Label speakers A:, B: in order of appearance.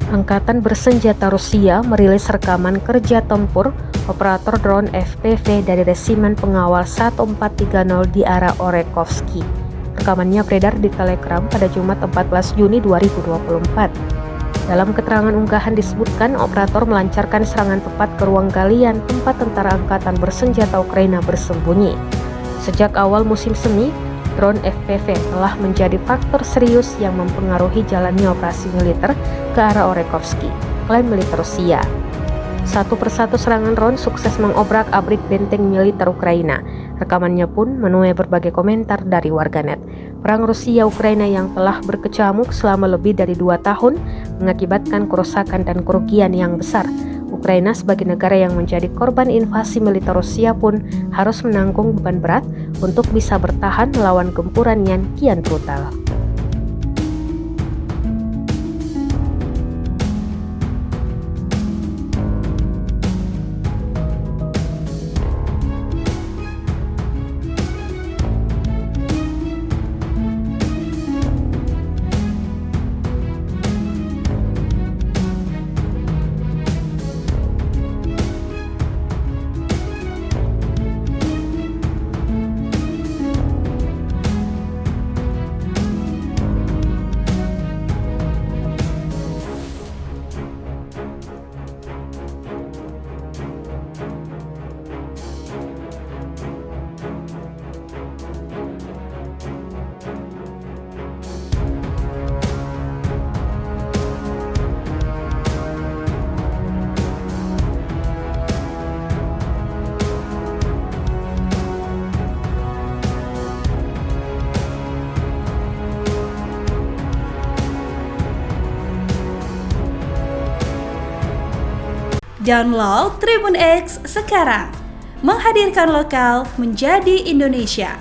A: Angkatan bersenjata Rusia merilis rekaman kerja tempur operator drone FPV dari Resimen Pengawal 1430 di arah Orekhovsky. Rekamannya beredar di Telegram pada Jumat 14 Juni 2024. Dalam keterangan unggahan disebutkan operator melancarkan serangan tepat ke ruang galian tempat tentara angkatan bersenjata Ukraina bersembunyi. Sejak awal musim semi, drone FPV telah menjadi faktor serius yang mempengaruhi jalannya operasi militer ke arah Orekhovsky, klaim militer Rusia. Satu persatu serangan drone sukses mengobrak-abrik benteng militer Ukraina. Rekamannya pun menuai berbagai komentar dari warganet. Perang Rusia-Ukraina yang telah berkecamuk selama lebih dari 2 tahun mengakibatkan kerusakan dan kerugian yang besar. Ukraina sebagai negara yang menjadi korban invasi militer Rusia pun harus menanggung beban berat untuk bisa bertahan melawan gempuran yang kian brutal.
B: Download Tribun X sekarang, menghadirkan lokal menjadi Indonesia.